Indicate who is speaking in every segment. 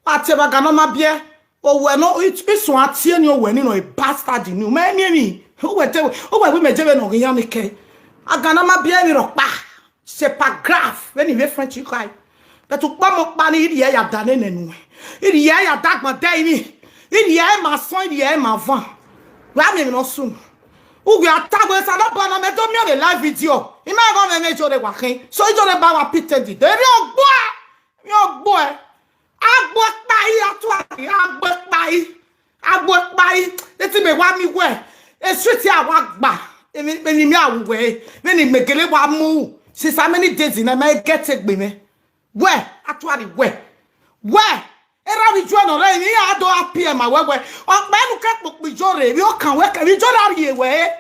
Speaker 1: Ateba ganoma bie. O we no iso atie ni o we ni no a bastard ni. Me o we me jebe no yan ni ke. Aganoma bie ni ro pa. C'est pas grave. When you French you cry. But to pa mo pa ni iri ya dane nenu. Iri ya dag ma dai ni. Iri ya ma son iri ya ma van. Wa me no sun. Ou ya tagwe sa no pa na me do mi o live video. Ima go me jo de wa kin. So jo de ba wa pitedi. De ri ogbo. Mi ogbo e. Agbo pa. Eti me wa mi we. E street ya wa gba. E me mi awwe. Me ni megele wa mu. Since how many days in I get it me? Where? Actually, where? Era we join on any I don't appear my way. Oh, man, can't book me Iyore. You can't work. We join out here way.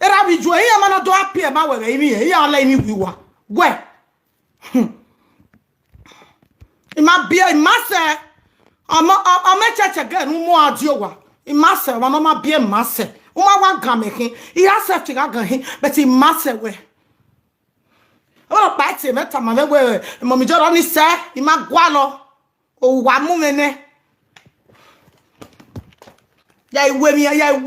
Speaker 1: Era we join here, man, don't appear my way. Here, I'll let me were. Where? It might be a master. I'm a church again. No more Diowa. It must have one of be a master. Uma one making. He has to go him, but he must away. Oh, Patsy, Meta, my way, Mommy John only said, in my guano, oh, 1 moment. Yay, women are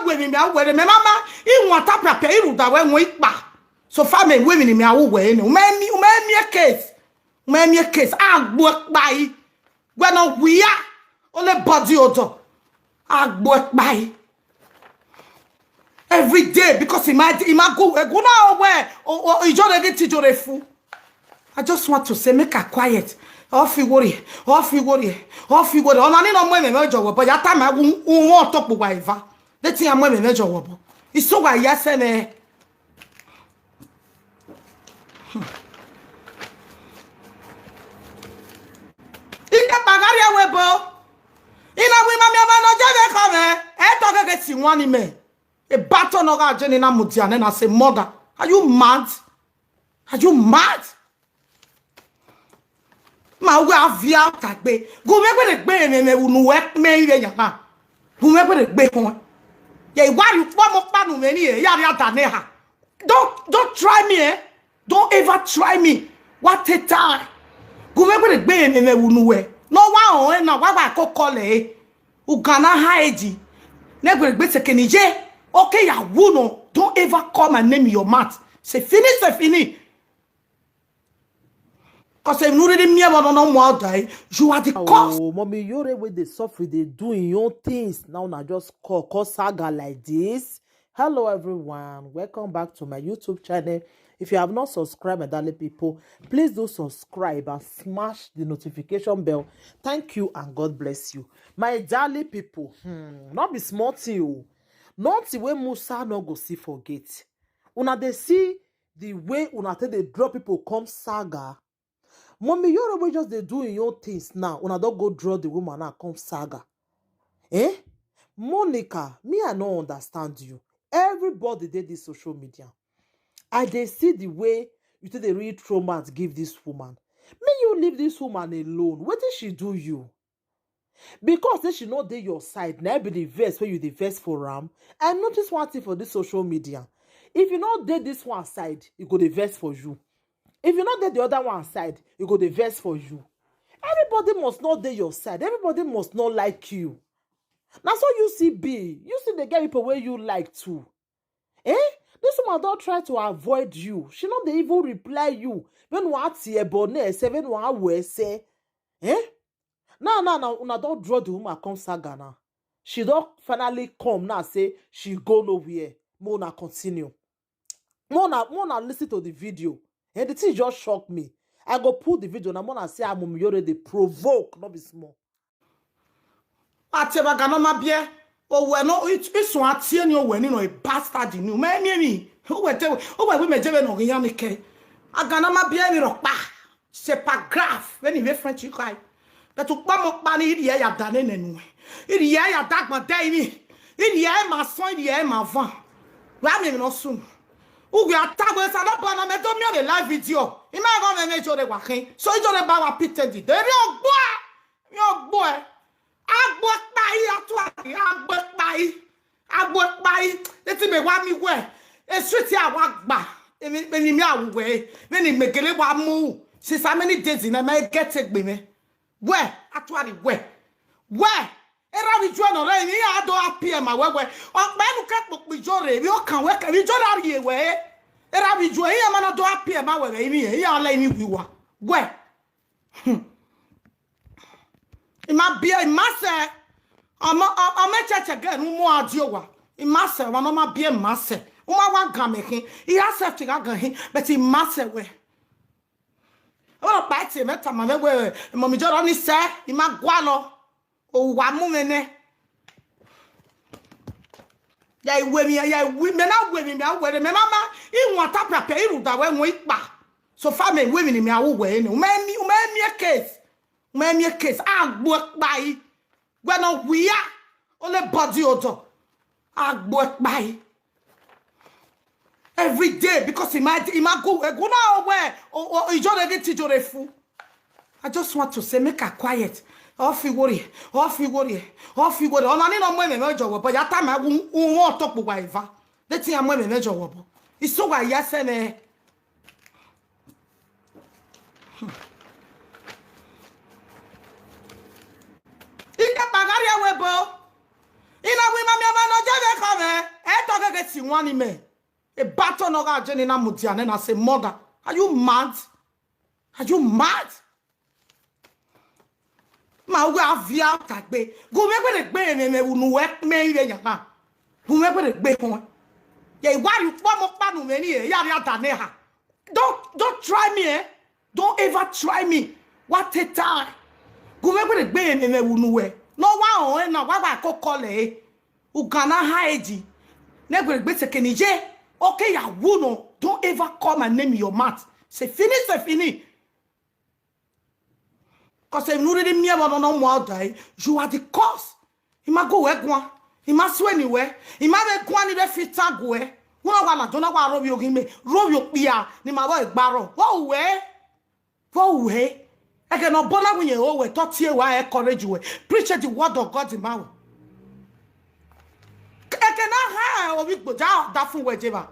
Speaker 1: women, mamma, in what up pay you that when we back. So far, men women in my way, no man, me a case. Man, me a case, I'll work by. When we are only body odor, I'll work by. Every day because he might go now where or Iyore fool. I just want to say make her quiet. Off you worry. On any no me major but that time I won't talk whatever. Let's see I'm major wobo. It's so why yes and in the bagaria webo. In a woman no jade come. I talk get you one me. A battle no ga jeni na mudiane na say mother. Are you mad? Ma we avia tagbe. Go me gbe me unu we me ire yan na. Go me gbe kon. Ye why you for mo pa nu me ni e ya ri adane ha. Don't try me eh. Don't ever try me. What a time. Go me gbe me unu we. No wa on na wa kokole. U kana haeji. Ne gbe sekenije. Okay, ya wuno. Don't ever call my name in your mouth. C'est fini. Because if you really me no more die, you are the cause.
Speaker 2: Oh, mommy, Iyore with the suffer, they doing your things. Now, just call saga like this. Hello, everyone. Welcome back to my YouTube channel. If you have not subscribed, my darling people, please do subscribe and smash the notification bell. Thank you and God bless you. My darling people, not be small to you. Not the way Musa no go see forget. Una they see the way una take they draw people come saga. Mommy, Iyore way just they doing your things now. Una don't go draw the woman now come saga. Eh? Monica, me I no understand you. Everybody did this social media. I they see the way you take the real trauma to give this woman. May you leave this woman alone. What did she do you? Because they should not dey your side. Now be the verse where you the verse for ram. I notice one thing for this social media. If you not dey this one side, you go the verse for you. If you not dey the other one side, you go the verse for you. Everybody must not dey your side. Everybody must not like you. Now so you see be. You see the get people where you like to. Eh? This woman don't try to avoid you. She not dey even reply you. When what see bonnet, seven one we say. Eh? Now, una don't draw the woman come saga now. She don't finally come now say she go nowhere. Mona continue. Mona listen to the video. And the thing just shocked me. I go put the video and Mona say I'm Iyore dey provoke, not be small.
Speaker 1: Ateba ganoma bie. O we no iso atie ni o we ni no a bastard ni. Me o we me jebe no yan ni ke. Aganoma bie ni ro pa. C'est pas grave. When you French you cry. But to come up iri ya dane nenu. Iri ya dag ma dai ni. Iri ya ma son iri ya ma van. Wa me no sun. U ya tagwe sa no pa na me do mi o live video. Ima go me jo de wa kin. So Iyore ba wa pitedi. De ri ogbo e. Agbo pa. Eti me wa mi we. E street ya wa gba. Me ni mi awwe. Me ni megele wa mu. Since how many days in I get it me? Where? Actually, where? Where? Era we join on right? I don't appear my where? Oh, man, look at book with Jory. We all can work. We join out here where? Era we join here, man. I don't appear my way. Here, I'll let you view. Where? It might be a master. I'm a church again. No more Diowa. It master. I'm not be a master. One can make him. He has to go him, but he master way. Oh, Patsy, met my way. Mommy Johnny said, in my guano. Oh, one moment. Yay, women, are women, are women, mamma. You want to prepare that when we back. So, family women in my way. No, man, me a case. Man, me a case. I work by. When we are on the body odor. I work by. Every day because he might go now where or you just get to fool. I just want to say make her quiet. Off you worry. On any no women major but ya time I won't talk with wife. Let's see I'm women major. It's so why yes and in the bagaria webo. In a women no just come. I talk get you one me. A baton of our Jenny Namutian and I say, Mother, are you mad? Are you mad? My way of via that bay. Go make the bay and who work me. Who make the bay point. Yea, why you form of panu many? Yada. Don't try me, eh? Don't ever try me. What a time. Go make the bay and who work. No one, no, what I call it. Who gonna hide? Never be second. Okay, ya wuno. Don't ever call my name in your mouth. C'est fini. Because if you really mean about no more die, you are the cause. He might go where one. He must go anywhere. He might go anywhere fit tag where. Don't know what rob you give me. Rob your beer. Ni my boy barrow. What way? I cannot bother when you always talk here why I encourage you. Preach the word of God in my way. I cannot hire or we go down that for whatever.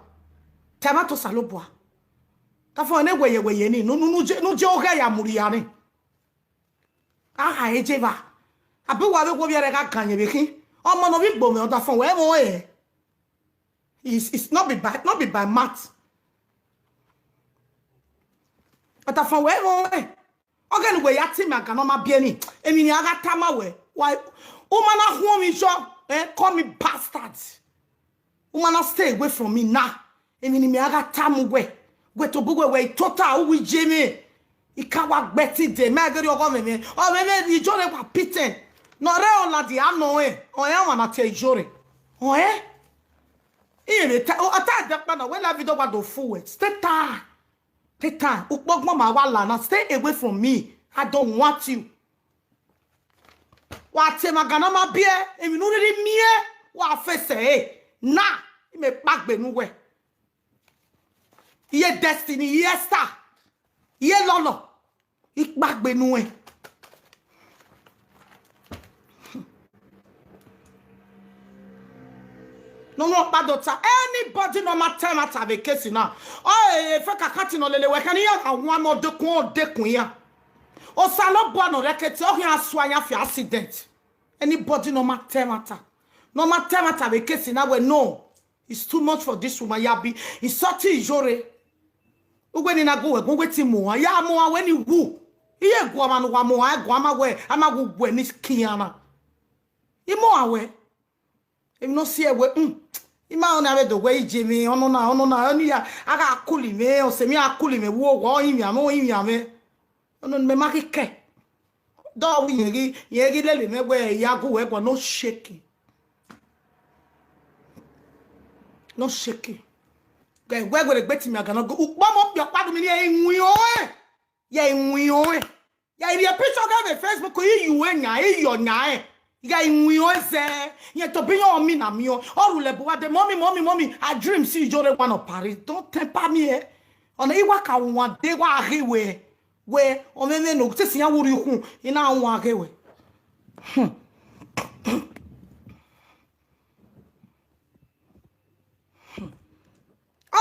Speaker 1: Tomato salopua. That for any way you need. No joke. I am Muriani. Ah, Ejeva. I be what we are can you be? Oh, man, of it, bomb, that for where it's not be by math. But that for where again, we are team, I cannot be any. I mean, I got time away. Why, oh, man, home is your. Call me bastards. Woman, stay away from me now. I mean, me aga tamu we to bugo we total we Jimmy. He can't work better day. Me agari ogo me. Oh me Iyore wa piten. No re on la di ano O ya wana te Iyore. Oh Iye ta o ata de na when la video wa do full. Stay time. Ukpogmo ma wa la na stay away from me. I don't want you. What magana ma bie emi no really mie wa fese na me back be nu we ye destiny ye star ye lolo ik back be nu we no padota anybody no matter matter be case now oh fe kakati no lele we kan ya awon mo dekun ya o salo bo no rekete o hin aso anya fi accident. Anybody no matter. No matter the case now we no. It's too much for this woman yabi. It's such Iyore. When in a go waiting more. Ya more when you woo. Iye go man wa more go ama we ama go when is kiana. You more away. If no see we Ima on have the way Jimmy ono na oni ya aga akuli me o se mi akuli me wo him ya me. Ono me makike. Do we yegi lele me we yago we no shaking. No shaking. Guy we go regret me agana go ukpam your padu me enwi o ya enwi o ya iri picture ga me Facebook ko you nya iyo nya ya enwi o se ye to be your me na mi o orule bo de mommy I dream see Iyore one of Paris. Don't temper me on iwa ka one day wa ahiwe we o me no tesi ya wuri hu ina anwa ahiwe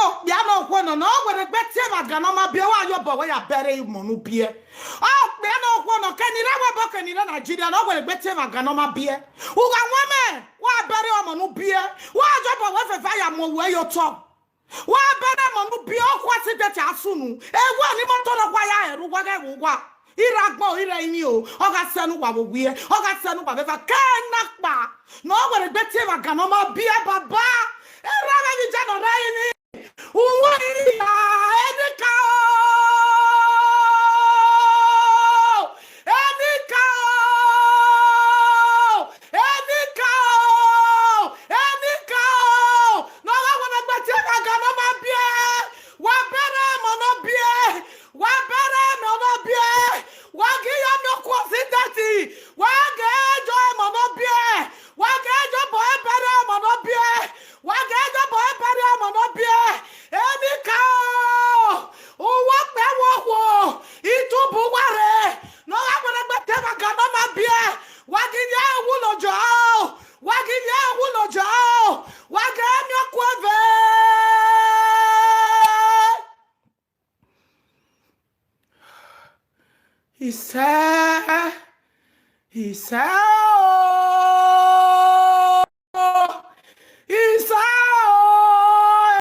Speaker 1: Oh, piano one no, where the better ganoma be wa your boy ya bury monu beer. Oh, piano one can you never book any Nigeria, no where the better ganoma beer. Who got women? Why bury monu beer? Why drop a fire more where you talk? Why better monu beer? What's it that you soon? Eh, one even told of why I what? Iragbo ire o oga senu wa we oga senu wa beva kenakpa no where better ganoma beer baba. Era ni jano raini. He said,